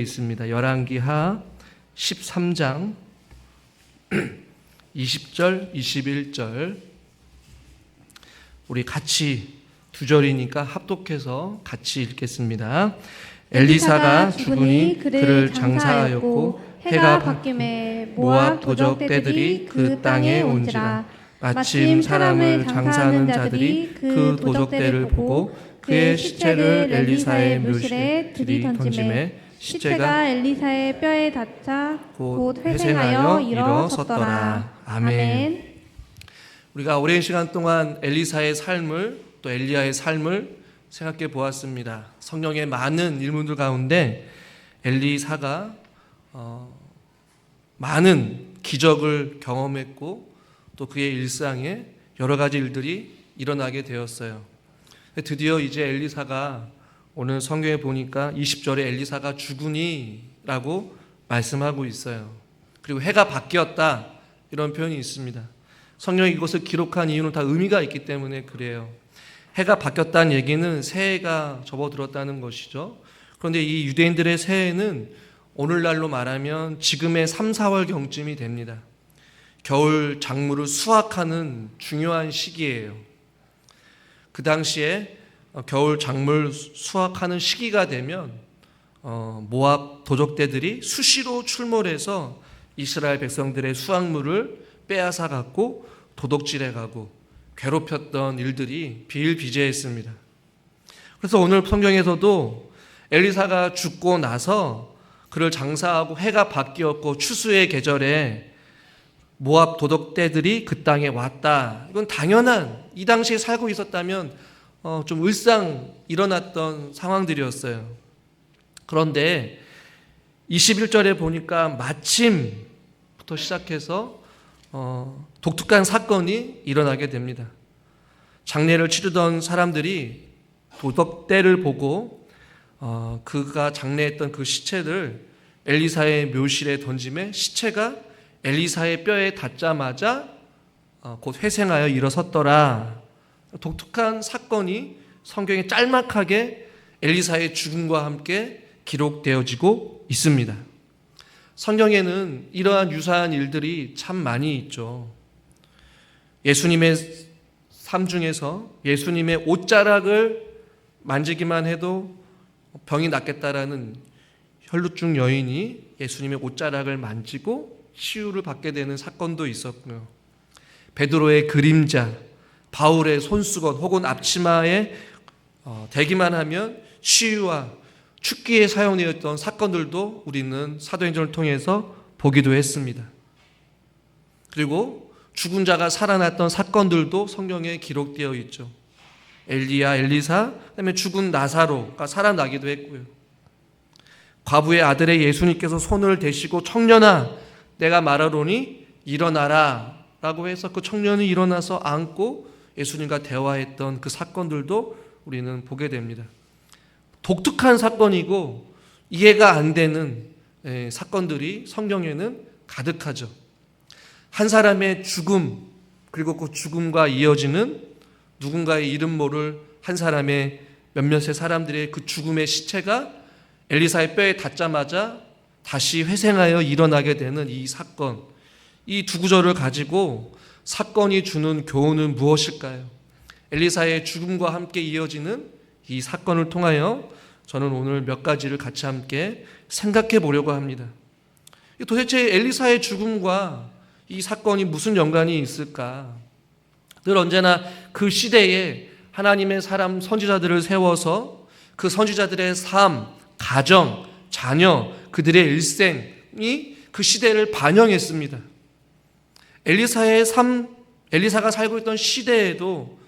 있습니다. 열왕기하 13장 20절, 21절 우리 같이 두 절이니까 합독해서 같이 읽겠습니다. 엘리사가 죽으니 그를 장사하였고 해가 바뀜에 모압 도적 떼들이 그 땅에 온지라. 마침 사람을 장사하는 자들이 그 도적 떼를 보고 그의 시체를 엘리사의 묘실에 들이던지매 시체가 엘리사의 뼈에 닿자 곧 회생하여 일어섰더라. 아멘. 우리가 오랜 시간 동안 엘리사의 삶을 또 엘리야의 삶을 생각해 보았습니다. 성경의 많은 일문들 가운데 엘리사가 많은 기적을 경험했고 또 그의 일상에 여러 가지 일들이 일어나게 되었어요. 드디어 이제 엘리사가 오늘 성경에 보니까 20절에 엘리사가 죽으니 라고 말씀하고 있어요. 그리고 해가 바뀌었다 이런 표현이 있습니다. 성경이 이것을 기록한 이유는 다 의미가 있기 때문에 그래요. 해가 바뀌었다는 얘기는 새해가 접어들었다는 것이죠. 그런데 이 유대인들의 새해는 오늘날로 말하면 지금의 3, 4월경쯤이 됩니다. 겨울 작물을 수확하는 중요한 시기예요. 그 당시에 겨울 작물 수확하는 시기가 되면 모압 도적대들이 수시로 출몰해서 이스라엘 백성들의 수확물을 빼앗아 갖고 도둑질해 가고 괴롭혔던 일들이 비일비재했습니다. 그래서 오늘 성경에서도 엘리사가 죽고 나서 그를 장사하고 해가 바뀌었고 추수의 계절에 모압 도둑대들이 그 땅에 왔다. 이건 당연한, 이 당시에 살고 있었다면 좀 일상 일어났던 상황들이었어요. 그런데 21절에 보니까 마침부터 시작해서 독특한 사건이 일어나게 됩니다. 장례를 치르던 사람들이 도둑대를 보고 그가 장례했던 그 시체를 엘리사의 묘실에 던짐에 시체가 엘리사의 뼈에 닿자마자 곧 회생하여 일어섰더라. 독특한 사건이 성경에 짤막하게 엘리사의 죽음과 함께 기록되어지고 있습니다. 성경에는 이러한 유사한 일들이 참 많이 있죠. 예수님의 삶 중에서 예수님의 옷자락을 만지기만 해도 병이 낫겠다라는 혈루증 여인이 예수님의 옷자락을 만지고 치유를 받게 되는 사건도 있었고요. 베드로의 그림자, 바울의 손수건 혹은 앞치마에 대기만 하면 치유와 축기에 사용되었던 사건들도 우리는 사도행전을 통해서 보기도 했습니다. 그리고 죽은 자가 살아났던 사건들도 성경에 기록되어 있죠. 엘리야, 엘리사, 그다음에 죽은 나사로가 살아나기도 했고요. 과부의 아들의 예수님께서 손을 대시고 청년아 내가 말하노니 일어나라 라고 해서 그 청년이 일어나서 안고 예수님과 대화했던 그 사건들도 우리는 보게 됩니다. 독특한 사건이고 이해가 안 되는 사건들이 성경에는 가득하죠. 한 사람의 죽음 그리고 그 죽음과 이어지는 누군가의 이름 모를 한 사람의 몇몇의 사람들의 그 죽음의 시체가 엘리사의 뼈에 닿자마자 다시 회생하여 일어나게 되는 이 사건, 이 두 구절을 가지고 사건이 주는 교훈은 무엇일까요? 엘리사의 죽음과 함께 이어지는 이 사건을 통하여 저는 오늘 몇 가지를 같이 함께 생각해 보려고 합니다. 도대체 엘리사의 죽음과 이 사건이 무슨 연관이 있을까? 늘 언제나 그 시대에 하나님의 사람 선지자들을 세워서 그 선지자들의 삶, 가정, 자녀, 그들의 일생이 그 시대를 반영했습니다. 엘리사의 삶, 엘리사가 살고 있던 시대에도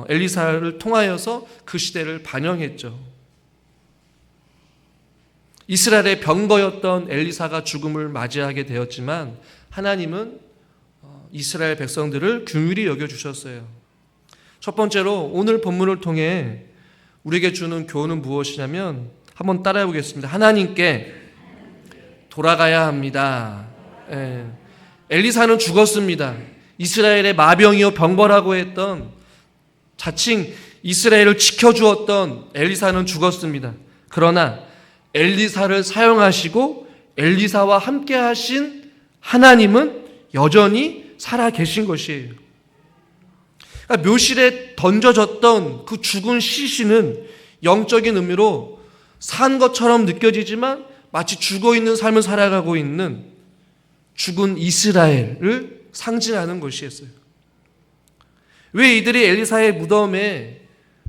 엘리사를 통하여서 그 시대를 반영했죠. 이스라엘의 병거였던 엘리사가 죽음을 맞이하게 되었지만 하나님은 이스라엘 백성들을 긍휼히 여겨주셨어요. 첫 번째로 오늘 본문을 통해 우리에게 주는 교훈은 무엇이냐면 한번 따라해 보겠습니다. 하나님께 돌아가야 합니다. 엘리사는 죽었습니다. 이스라엘의 마병이요 병거라고 했던 자칭 이스라엘을 지켜주었던 엘리사는 죽었습니다. 그러나 엘리사를 사용하시고 엘리사와 함께 하신 하나님은 여전히 살아 계신 것이에요. 그러니까 묘실에 던져졌던 그 죽은 시신은 영적인 의미로 산 것처럼 느껴지지만 마치 죽어있는 삶을 살아가고 있는 죽은 이스라엘을 상징하는 것이었어요. 왜 이들이 엘리사의 무덤에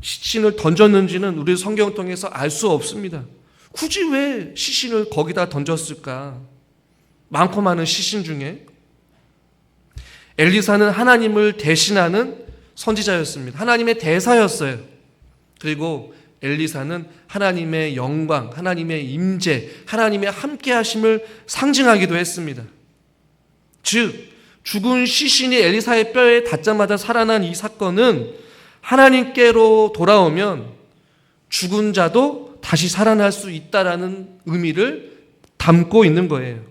시신을 던졌는지는 우리 성경을 통해서 알 수 없습니다. 굳이 왜 시신을 거기다 던졌을까? 많고 많은 시신 중에 엘리사는 하나님을 대신하는 선지자였습니다. 하나님의 대사였어요. 그리고 엘리사는 하나님의 영광, 하나님의 임재, 하나님의 함께하심을 상징하기도 했습니다. 즉 죽은 시신이 엘리사의 뼈에 닿자마자 살아난 이 사건은 하나님께로 돌아오면 죽은 자도 다시 살아날 수 있다라는 의미를 담고 있는 거예요.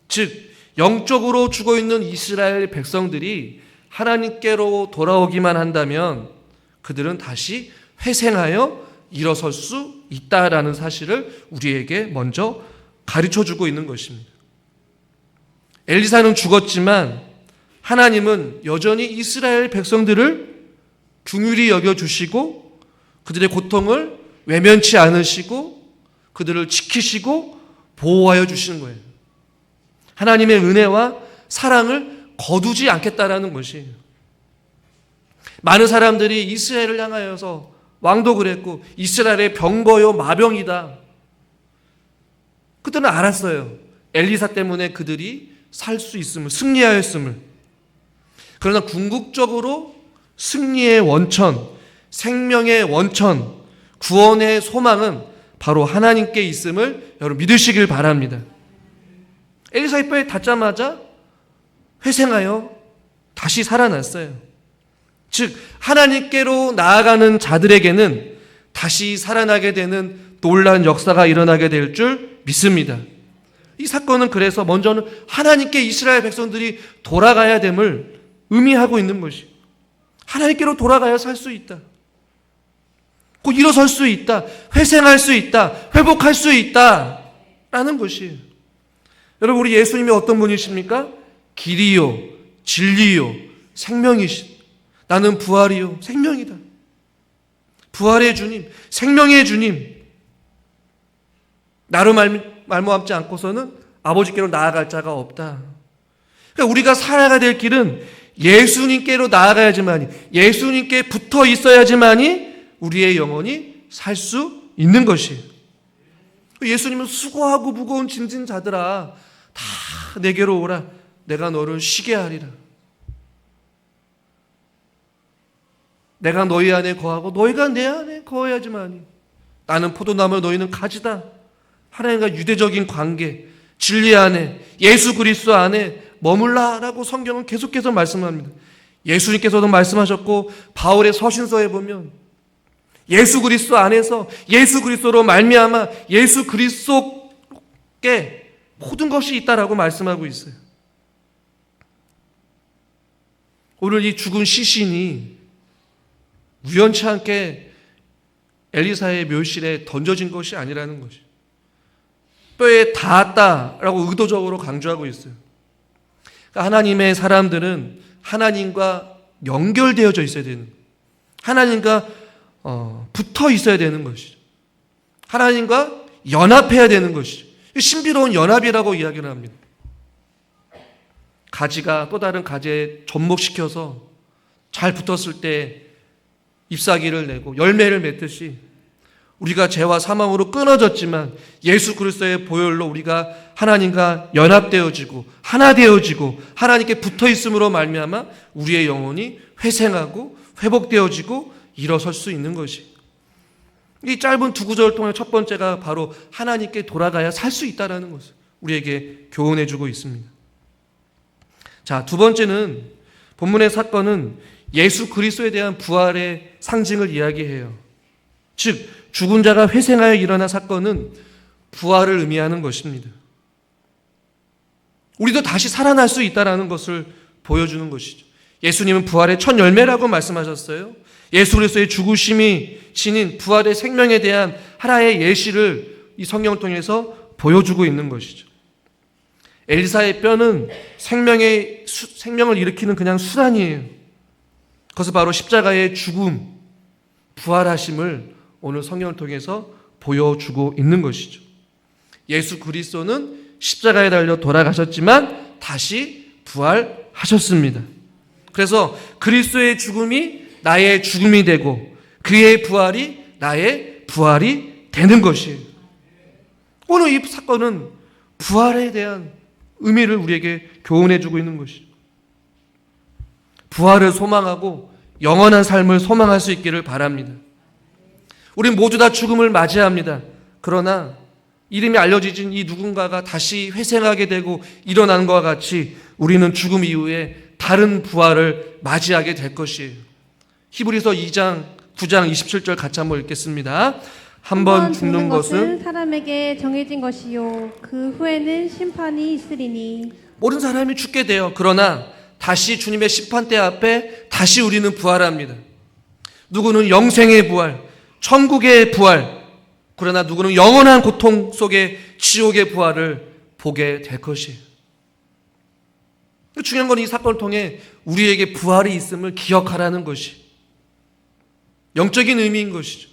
즉 영적으로 죽어있는 이스라엘 백성들이 하나님께로 돌아오기만 한다면 그들은 다시 회생하여 일어설 수 있다라는 사실을 우리에게 먼저 가르쳐주고 있는 것입니다. 엘리사는 죽었지만 하나님은 여전히 이스라엘 백성들을 긍휼히 여겨주시고 그들의 고통을 외면치 않으시고 그들을 지키시고 보호하여 주시는 거예요. 하나님의 은혜와 사랑을 거두지 않겠다라는 것이에요. 많은 사람들이 이스라엘을 향하여서 왕도 그랬고 이스라엘의 병거요 마병이다. 그들은 알았어요. 엘리사 때문에 그들이 살 수 있음을, 승리하였음을. 그러나 궁극적으로 승리의 원천, 생명의 원천, 구원의 소망은 바로 하나님께 있음을 여러분 믿으시길 바랍니다. 엘리사의 뼈에 닿자마자 회생하여 다시 살아났어요. 즉 하나님께로 나아가는 자들에게는 다시 살아나게 되는 놀라운 역사가 일어나게 될 줄 믿습니다. 이 사건은 그래서 먼저는 하나님께 이스라엘 백성들이 돌아가야 됨을 의미하고 있는 것이, 하나님께로 돌아가야 살 수 있다, 곧 일어설 수 있다, 회생할 수 있다, 회복할 수 있다라는 것이에요. 여러분 우리 예수님이 어떤 분이십니까? 길이요 진리요 생명이신, 나는 부활이요 생명이다. 부활의 주님, 생명의 주님, 나로 말모함지 않고서는 아버지께로 나아갈 자가 없다. 그러니까 우리가 살아가야 될 길은 예수님께로 나아가야지만이, 예수님께 붙어 있어야지만이 우리의 영혼이 살 수 있는 것이에요. 예수님은 수고하고 무거운 짐진 자들아 다 내게로 오라, 내가 너를 쉬게 하리라. 내가 너희 안에 거하고 너희가 내 안에 거해야지만이, 나는 포도나무 너희는 가지다. 하나님과 유대적인 관계, 진리 안에, 예수 그리스도 안에 머물라라고 성경은 계속해서 말씀합니다. 예수님께서도 말씀하셨고 바울의 서신서에 보면 예수 그리스도 안에서 예수 그리스도로 말미암아 예수 그리스도께 모든 것이 있다라고 말씀하고 있어요. 오늘 이 죽은 시신이 우연치 않게 엘리사의 묘실에 던져진 것이 아니라는 것이, 뼈에 닿았다라고 의도적으로 강조하고 있어요. 그러니까 하나님의 사람들은 하나님과 연결되어져 있어야 되는, 하나님과 붙어 있어야 되는 것이죠. 하나님과 연합해야 되는 것이죠. 신비로운 연합이라고 이야기를 합니다. 가지가 또 다른 가지에 접목시켜서 잘 붙었을 때 잎사귀를 내고 열매를 맺듯이 우리가 죄와 사망으로 끊어졌지만 예수 그리스도의 보혈로 우리가 하나님과 연합되어지고 하나 되어지고 하나님께 붙어있음으로 말미암아 우리의 영혼이 회생하고 회복되어지고 일어설 수 있는 것이, 이 짧은 두 구절을 통해 첫 번째가 바로 하나님께 돌아가야 살 수 있다는 것을 우리에게 교훈해 주고 있습니다. 자, 두 번째는 본문의 사건은 예수 그리스도에 대한 부활의 상징을 이야기해요. 즉 죽은 자가 회생하여 일어난 사건은 부활을 의미하는 것입니다. 우리도 다시 살아날 수 있다는 것을 보여주는 것이죠. 예수님은 부활의 첫 열매라고 말씀하셨어요. 예수 그리스도의 죽으심이 지닌 부활의 생명에 대한 하나의 예시를 이 성경을 통해서 보여주고 있는 것이죠. 엘리사의 뼈는 생명을 일으키는 그냥 수단이에요. 그것은 바로 십자가의 죽음, 부활하심을 오늘 성경을 통해서 보여주고 있는 것이죠. 예수 그리스도는 십자가에 달려 돌아가셨지만 다시 부활하셨습니다. 그래서 그리스도의 죽음이 나의 죽음이 되고 그의 부활이 나의 부활이 되는 것이에요. 오늘 이 사건은 부활에 대한 의미를 우리에게 교훈해주고 있는 것이죠. 부활을 소망하고 영원한 삶을 소망할 수 있기를 바랍니다. 우리 모두 다 죽음을 맞이합니다. 그러나 이름이 알려지진 이 누군가가 다시 회생하게 되고 일어나는 것과 같이 우리는 죽음 이후에 다른 부활을 맞이하게 될 것이에요. 히브리서 2장 9장 27절 같이 한번 읽겠습니다. 한 번 죽는 것은 사람에게 정해진 것이요 그 후에는 심판이 있으리니. 모든 사람이 죽게 돼요. 그러나 다시 주님의 심판대 앞에 다시 우리는 부활합니다. 누구는 영생의 부활, 천국의 부활, 그러나 누구는 영원한 고통 속의 지옥의 부활을 보게 될 것이에요. 중요한 건 이 사건을 통해 우리에게 부활이 있음을 기억하라는 것이 영적인 의미인 것이죠.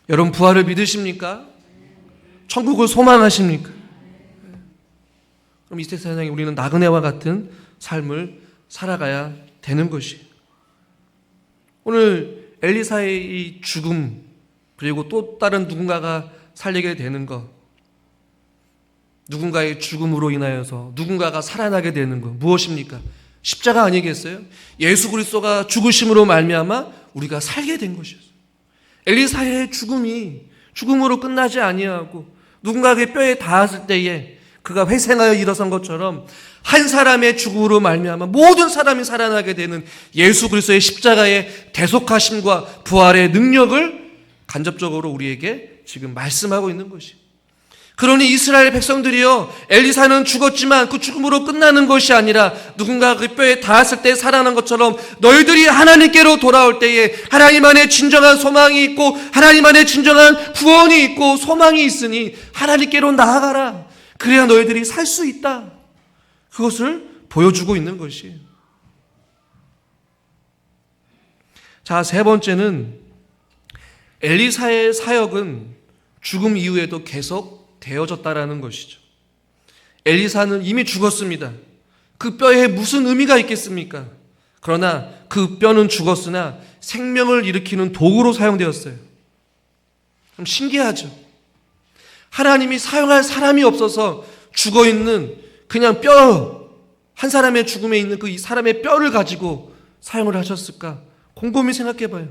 여러분 부활을 믿으십니까? 천국을 소망하십니까? 그럼 이 세상에 우리는 나그네와 같은 삶을 살아가야 되는 것이에요. 오늘 엘리사의 이 죽음 그리고 또 다른 누군가가 살리게 되는 것, 누군가의 죽음으로 인하여서 누군가가 살아나게 되는 것 무엇입니까? 십자가 아니겠어요? 예수 그리스도가 죽으심으로 말미암아 우리가 살게 된 것이었어요. 엘리사의 죽음이 죽음으로 끝나지 아니하고 누군가의 뼈에 닿았을 때에 그가 회생하여 일어선 것처럼 한 사람의 죽음으로 말미암아 모든 사람이 살아나게 되는 예수 그리스도의 십자가의 대속하심과 부활의 능력을 간접적으로 우리에게 지금 말씀하고 있는 것이. 그러니 이스라엘 백성들이요, 엘리사는 죽었지만 그 죽음으로 끝나는 것이 아니라 누군가 그 뼈에 닿았을 때 살아난 것처럼 너희들이 하나님께로 돌아올 때에 하나님 안에 진정한 소망이 있고 하나님 안에 진정한 구원이 있고 소망이 있으니 하나님께로 나아가라. 그래야 너희들이 살 수 있다. 그것을 보여주고 있는 것이에요. 자, 세 번째는 엘리사의 사역은 죽음 이후에도 계속 되어졌다라는 것이죠. 엘리사는 이미 죽었습니다. 그 뼈에 무슨 의미가 있겠습니까? 그러나 그 뼈는 죽었으나 생명을 일으키는 도구로 사용되었어요. 좀 신기하죠? 하나님이 사용할 사람이 없어서 죽어있는 그냥 뼈, 한 사람의 죽음에 있는 그 사람의 뼈를 가지고 사용을 하셨을까? 곰곰이 생각해 봐요.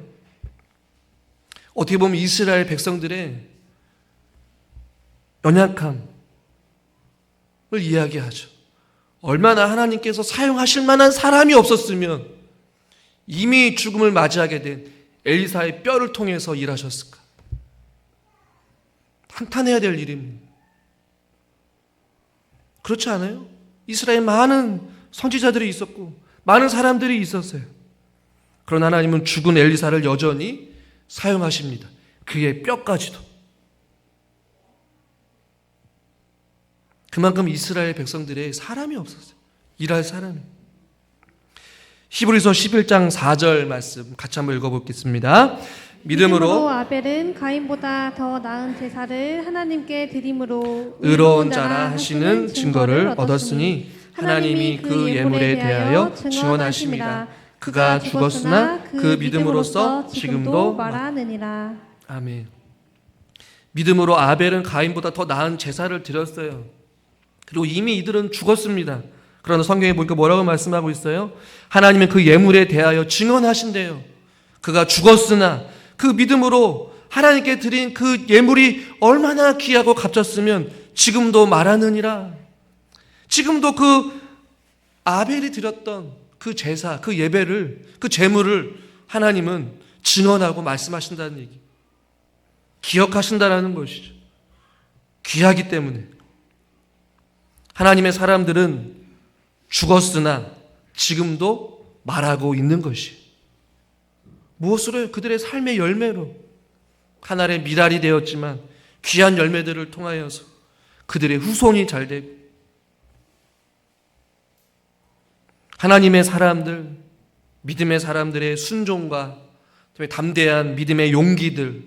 어떻게 보면 이스라엘 백성들의 연약함을 이야기하죠. 얼마나 하나님께서 사용하실 만한 사람이 없었으면 이미 죽음을 맞이하게 된 엘리사의 뼈를 통해서 일하셨을까? 한탄해야 될 일입니다. 그렇지 않아요? 이스라엘 많은 선지자들이 있었고 많은 사람들이 있었어요. 그러나 하나님은 죽은 엘리사를 여전히 사용하십니다. 그의 뼈까지도. 그만큼 이스라엘 백성들의 사람이 없었어요. 일할 사람이. 히브리서 11장 4절 말씀 같이 한번 읽어보겠습니다. 믿음으로 아벨은 가인보다 더 나은 제사를 하나님께 드림으로 의로운 자라 하시는 증거를 얻었으니 하나님이 그 예물에 대하여 증언하심이라. 그가 죽었으나 그 믿음으로써 지금도 말하느니라. 아멘. 믿음으로 아벨은 가인보다 더 나은 제사를 드렸어요. 그리고 이미 이들은 죽었습니다. 그러나 성경에 보니까 뭐라고 말씀하고 있어요? 하나님은 그 예물에 대하여 증언하신대요. 그가 죽었으나 그 믿음으로 하나님께 드린 그 예물이 얼마나 귀하고 값졌으면 지금도 말하느니라. 지금도 그 아벨이 드렸던 그 제사, 그 예배를, 그 제물을 하나님은 증언하고 말씀하신다는 얘기. 기억하신다라는 것이죠. 귀하기 때문에. 하나님의 사람들은 죽었으나 지금도 말하고 있는 것이. 무엇으로요? 그들의 삶의 열매로 하나님의 미랄이 되었지만 귀한 열매들을 통하여서 그들의 후손이 잘 되고 하나님의 사람들, 믿음의 사람들의 순종과 담대한 믿음의 용기들,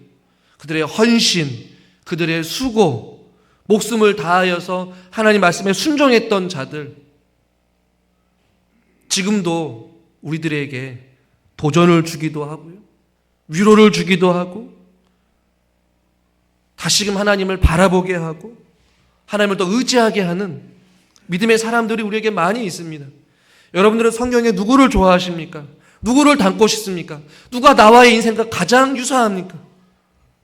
그들의 헌신, 그들의 수고, 목숨을 다하여서 하나님 말씀에 순종했던 자들, 지금도 우리들에게 도전을 주기도 하고요, 위로를 주기도 하고, 다시금 하나님을 바라보게 하고 하나님을 더 의지하게 하는 믿음의 사람들이 우리에게 많이 있습니다. 여러분들은 성경에 누구를 좋아하십니까? 누구를 닮고 싶습니까? 누가 나와의 인생과 가장 유사합니까?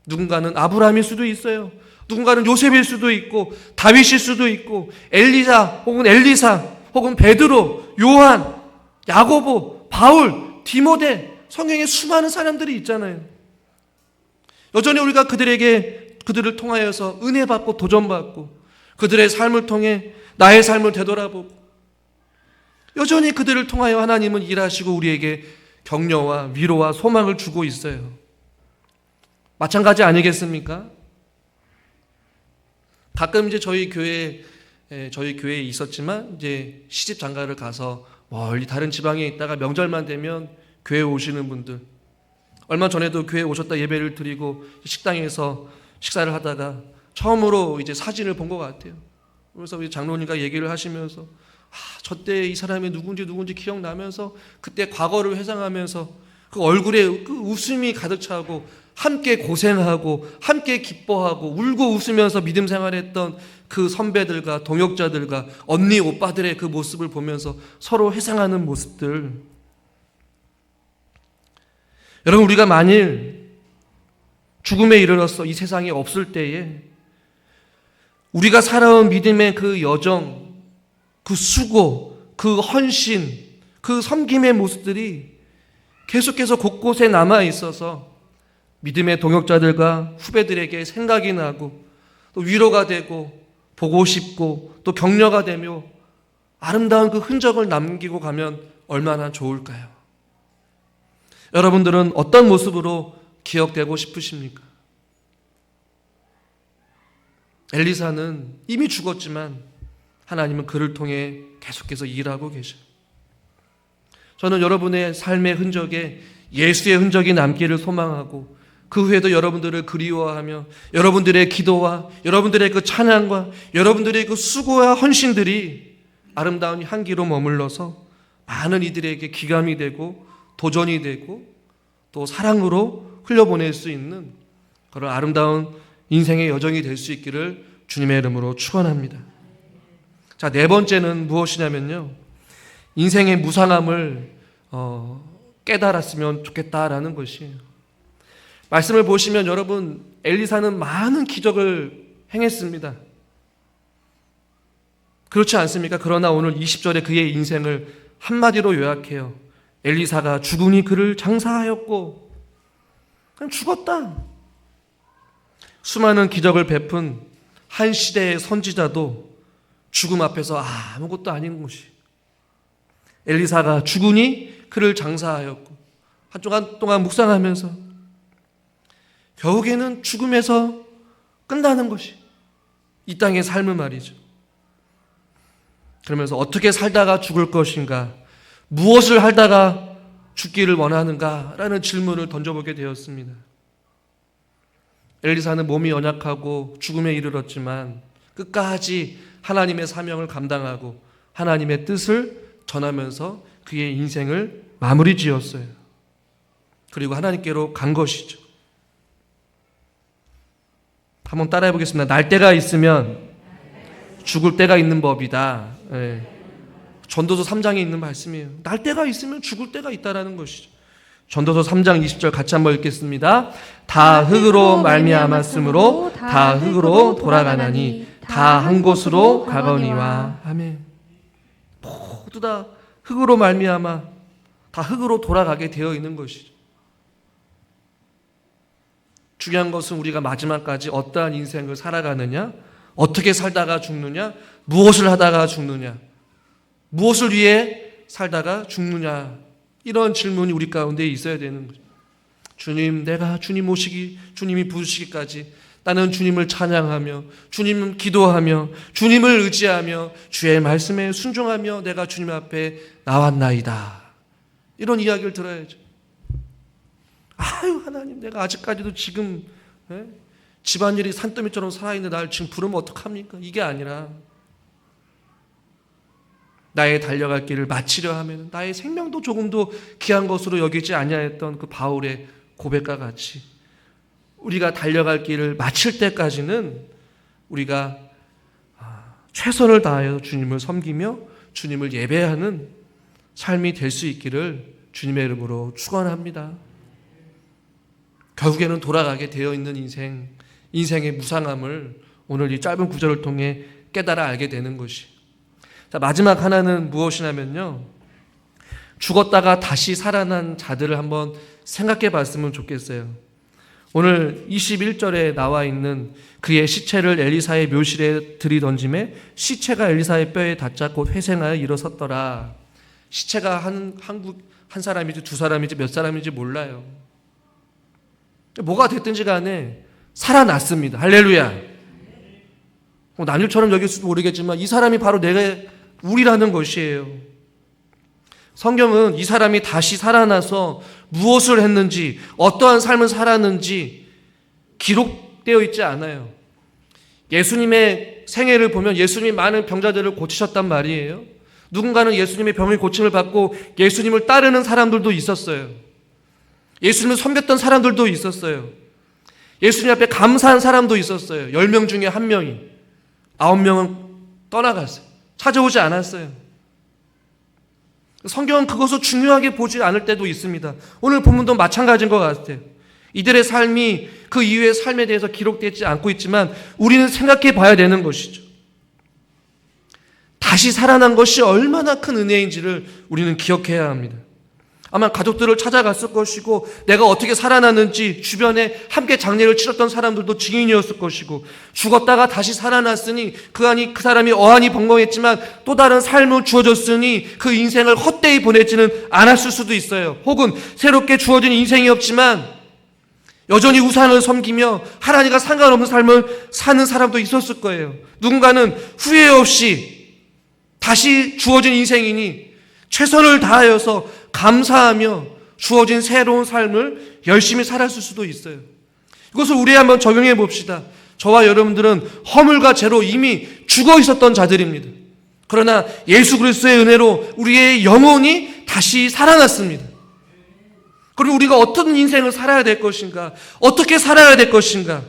누군가는 아브라함일 수도 있어요. 누군가는 요셉일 수도 있고 다윗일 수도 있고 엘리사 혹은 엘리사 혹은 베드로, 요한, 야고보, 바울, 디모데, 성경에 수많은 사람들이 있잖아요. 여전히 우리가 그들을 통하여서 은혜 받고 도전 받고 그들의 삶을 통해 나의 삶을 되돌아보고 여전히 그들을 통하여 하나님은 일하시고 우리에게 격려와 위로와 소망을 주고 있어요. 마찬가지 아니겠습니까? 가끔 이제 저희 교회에 있었지만 이제 시집 장가를 가서 멀리 다른 지방에 있다가 명절만 되면 교회에 오시는 분들, 얼마 전에도 교회에 오셨다 예배를 드리고 식당에서 식사를 하다가 처음으로 이제 사진을 본 것 같아요. 그래서 우리 장로님과 얘기를 하시면서 저때 이 사람이 누군지 기억나면서 그때 과거를 회상하면서 그 얼굴에 그 웃음이 가득 차고 함께 고생하고 함께 기뻐하고 울고 웃으면서 믿음 생활했던 그 선배들과 동역자들과 언니 오빠들의 그 모습을 보면서 서로 회상하는 모습들. 여러분, 우리가 만일 죽음에 이르러서 이 세상에 없을 때에 우리가 살아온 믿음의 그 여정, 그 수고, 그 헌신, 그 섬김의 모습들이 계속해서 곳곳에 남아 있어서 믿음의 동역자들과 후배들에게 생각이 나고 또 위로가 되고 보고 싶고 또 격려가 되며 아름다운 그 흔적을 남기고 가면 얼마나 좋을까요? 여러분들은 어떤 모습으로 기억되고 싶으십니까? 엘리사는 이미 죽었지만 하나님은 그를 통해 계속해서 일하고 계셔요. 저는 여러분의 삶의 흔적에 예수의 흔적이 남기를 소망하고 그 후에도 여러분들을 그리워하며 여러분들의 기도와 여러분들의 그 찬양과 여러분들의 그 수고와 헌신들이 아름다운 향기로 머물러서 많은 이들에게 기감이 되고 도전이 되고 또 사랑으로 흘려보낼 수 있는 그런 아름다운 인생의 여정이 될 수 있기를 주님의 이름으로 축원합니다. 자, 네 번째는 무엇이냐면요, 인생의 무상함을 깨달았으면 좋겠다라는 것이에요. 말씀을 보시면 여러분, 엘리사는 많은 기적을 행했습니다. 그렇지 않습니까? 그러나 오늘 20절에 그의 인생을 한마디로 요약해요. 엘리사가 죽으니 그를 장사하였고, 그냥 죽었다. 수많은 기적을 베푼 한 시대의 선지자도 죽음 앞에서 아무것도 아닌 것이, 엘리사가 죽으니 그를 장사하였고, 한동안 동안 묵상하면서 결국에는 죽음에서 끝나는 것이 이 땅의 삶을 말이죠. 그러면서 어떻게 살다가 죽을 것인가, 무엇을 하다가 죽기를 원하는가라는 질문을 던져보게 되었습니다. 엘리사는 몸이 연약하고 죽음에 이르렀지만 끝까지 하나님의 사명을 감당하고 하나님의 뜻을 전하면서 그의 인생을 마무리 지었어요. 그리고 하나님께로 간 것이죠. 한번 따라해 보겠습니다. 날 때가 있으면 죽을 때가 있는 법이다. 네. 전도서 3장에 있는 말씀이에요. 날 때가 있으면 죽을 때가 있다라는 것이죠. 전도서 3장 20절 같이 한번 읽겠습니다. 다 흙으로 말미암았으므로 다 흙으로 돌아가나니 다 한 곳으로 가거니와. 아멘. 모두 다 흙으로 말미암아 다 흙으로 돌아가게 되어 있는 것이죠. 중요한 것은 우리가 마지막까지 어떠한 인생을 살아가느냐, 어떻게 살다가 죽느냐, 무엇을 하다가 죽느냐, 무엇을 위해 살다가 죽느냐, 이런 질문이 우리 가운데 있어야 되는 거죠. 주님, 내가 주님이 부르시기까지 나는 주님을 찬양하며 주님을 기도하며 주님을 의지하며 주의 말씀에 순종하며 내가 주님 앞에 나왔나이다. 이런 이야기를 들어야죠. 아유, 하나님, 내가 아직까지도 지금 집안일이 산더미처럼 살아있는데 날 지금 부르면 어떡합니까? 이게 아니라 나의 달려갈 길을 마치려 하면 나의 생명도 조금도 귀한 것으로 여기지 아니하였던 그 바울의 고백과 같이 우리가 달려갈 길을 마칠 때까지는 우리가 최선을 다하여 주님을 섬기며 주님을 예배하는 삶이 될 수 있기를 주님의 이름으로 축원합니다. 결국에는 돌아가게 되어 있는 인생의 무상함을 오늘 이 짧은 구절을 통해 깨달아 알게 되는 것이. 자, 마지막 하나는 무엇이냐면요, 죽었다가 다시 살아난 자들을 한번 생각해 봤으면 좋겠어요. 오늘 21절에 나와 있는 그의 시체를 엘리사의 묘실에 들이던짐에 시체가 엘리사의 뼈에 닿자 곧 회생하여 일어섰더라. 시체가 한 사람인지 두 사람인지 몇 사람인지 몰라요. 뭐가 됐든지 간에 살아났습니다. 할렐루야. 남일처럼 여길 수도 모르겠지만 이 사람이 바로 우리라는 것이에요. 성경은 이 사람이 다시 살아나서 무엇을 했는지, 어떠한 삶을 살았는지 기록되어 있지 않아요. 예수님의 생애를 보면 예수님이 많은 병자들을 고치셨단 말이에요. 누군가는 예수님의 병의 고침을 받고 예수님을 따르는 사람들도 있었어요. 예수님을 섬겼던 사람들도 있었어요. 예수님 앞에 감사한 사람도 있었어요. 10명 중에 1명이. 9명은 떠나갔어요. 찾아오지 않았어요. 성경은 그것을 중요하게 보지 않을 때도 있습니다. 오늘 본문도 마찬가지인 것 같아요. 이들의 삶이 그 이후의 삶에 대해서 기록되지 않고 있지만 우리는 생각해 봐야 되는 것이죠. 다시 살아난 것이 얼마나 큰 은혜인지를 우리는 기억해야 합니다. 아마 가족들을 찾아갔을 것이고 내가 어떻게 살아났는지 주변에 함께 장례를 치렀던 사람들도 증인이었을 것이고 죽었다가 다시 살아났으니 그 사람이 어안이 벙벙했지만 또 다른 삶을 주어졌으니 그 인생을 헛되이 보내지는 않았을 수도 있어요. 혹은 새롭게 주어진 인생이 없지만 여전히 우상을 섬기며 하나님과 상관없는 삶을 사는 사람도 있었을 거예요. 누군가는 후회 없이 다시 주어진 인생이니 최선을 다하여서 감사하며 주어진 새로운 삶을 열심히 살았을 수도 있어요. 이것을 우리에 한번 적용해 봅시다. 저와 여러분들은 허물과 죄로 이미 죽어 있었던 자들입니다. 그러나 예수 그리스도의 은혜로 우리의 영혼이 다시 살아났습니다. 그럼 우리가 어떤 인생을 살아야 될 것인가? 어떻게 살아야 될 것인가?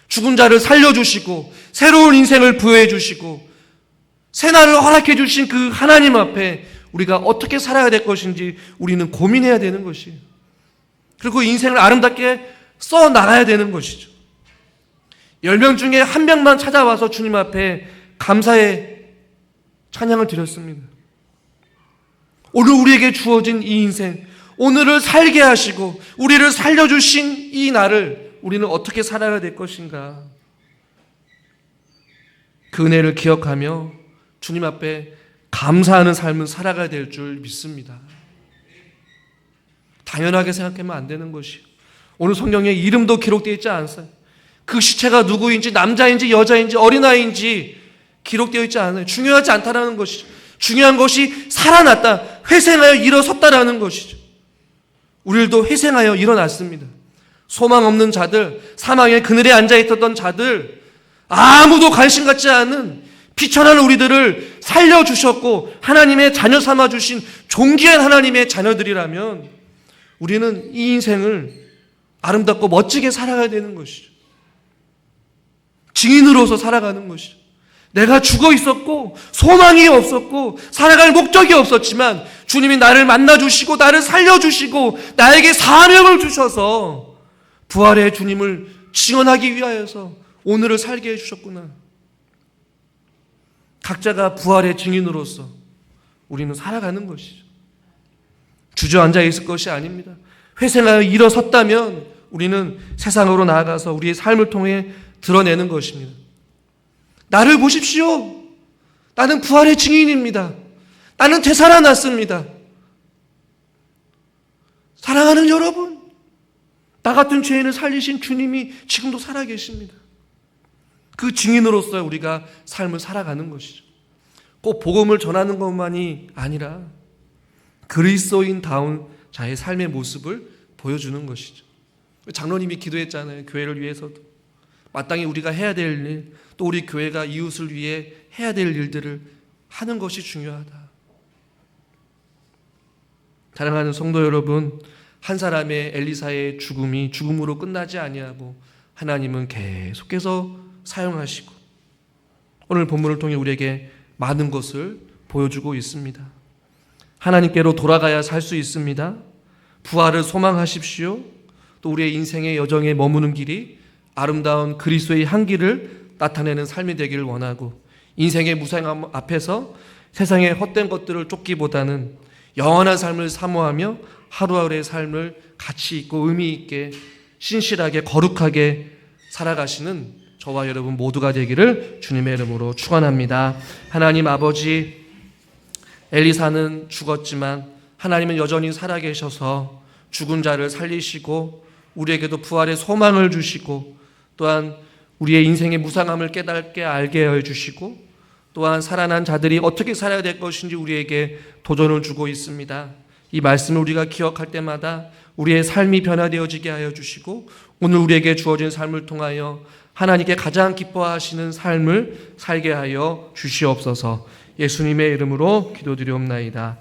죽은 자를 살려주시고 새로운 인생을 부여해 주시고 새날을 허락해 주신 그 하나님 앞에 우리가 어떻게 살아야 될 것인지 우리는 고민해야 되는 것이에요. 그리고 인생을 아름답게 써나가야 되는 것이죠. 10명 중에 1명만 찾아와서 주님 앞에 감사의 찬양을 드렸습니다. 오늘 우리에게 주어진 이 인생, 오늘을 살게 하시고 우리를 살려주신 이 날을 우리는 어떻게 살아야 될 것인가? 그 은혜를 기억하며 주님 앞에 감사하는 삶을 살아가야 될 줄 믿습니다. 당연하게 생각하면 안 되는 것이요. 오늘 성경에 이름도 기록되어 있지 않아요. 그 시체가 누구인지 남자인지 여자인지 어린아이인지 기록되어 있지 않아요. 중요하지 않다라는 것이죠. 중요한 것이 살아났다, 회생하여 일어섰다라는 것이죠. 우리들도 회생하여 일어났습니다. 소망 없는 자들, 사망의 그늘에 앉아있었던 자들, 아무도 관심 갖지 않은 비천한 우리들을 살려주셨고 하나님의 자녀 삼아주신 존귀한 하나님의 자녀들이라면 우리는 이 인생을 아름답고 멋지게 살아가야 되는 것이죠. 증인으로서 살아가는 것이죠. 내가 죽어 있었고 소망이 없었고 살아갈 목적이 없었지만 주님이 나를 만나주시고 나를 살려주시고 나에게 사명을 주셔서 부활의 주님을 증언하기 위하여서 오늘을 살게 해주셨구나. 각자가 부활의 증인으로서 우리는 살아가는 것이죠. 주저앉아 있을 것이 아닙니다. 회생하여 일어섰다면 우리는 세상으로 나아가서 우리의 삶을 통해 드러내는 것입니다. 나를 보십시오. 나는 부활의 증인입니다. 나는 되살아났습니다. 사랑하는 여러분, 나 같은 죄인을 살리신 주님이 지금도 살아계십니다. 그 증인으로서 우리가 삶을 살아가는 것이죠. 꼭 복음을 전하는 것만이 아니라 그리스도인다운 자의 삶의 모습을 보여주는 것이죠. 장로님이 기도했잖아요. 교회를 위해서도. 마땅히 우리가 해야 될 일, 또 우리 교회가 이웃을 위해 해야 될 일들을 하는 것이 중요하다. 사랑하는 성도 여러분, 한 사람의 엘리사의 죽음이 죽음으로 끝나지 아니하고 하나님은 계속해서 사용하시고 오늘 본문을 통해 우리에게 많은 것을 보여주고 있습니다. 하나님께로 돌아가야 살 수 있습니다. 부활을 소망하십시오. 또 우리의 인생의 여정에 머무는 길이 아름다운 그리스도의 향기를 나타내는 삶이 되기를 원하고 인생의 무상함 앞에서 세상의 헛된 것들을 쫓기보다는 영원한 삶을 사모하며 하루하루의 삶을 가치 있고 의미 있게 신실하게 거룩하게 살아가시는 저와 여러분 모두가 되기를 주님의 이름으로 축원합니다. 하나님 아버지, 엘리사는 죽었지만 하나님은 여전히 살아계셔서 죽은 자를 살리시고 우리에게도 부활의 소망을 주시고 또한 우리의 인생의 무상함을 깨닫게 알게 해주시고 또한 살아난 자들이 어떻게 살아야 될 것인지 우리에게 도전을 주고 있습니다. 이 말씀을 우리가 기억할 때마다 우리의 삶이 변화되어지게 하여 주시고 오늘 우리에게 주어진 삶을 통하여 하나님께 가장 기뻐하시는 삶을 살게 하여 주시옵소서. 예수님의 이름으로 기도드리옵나이다.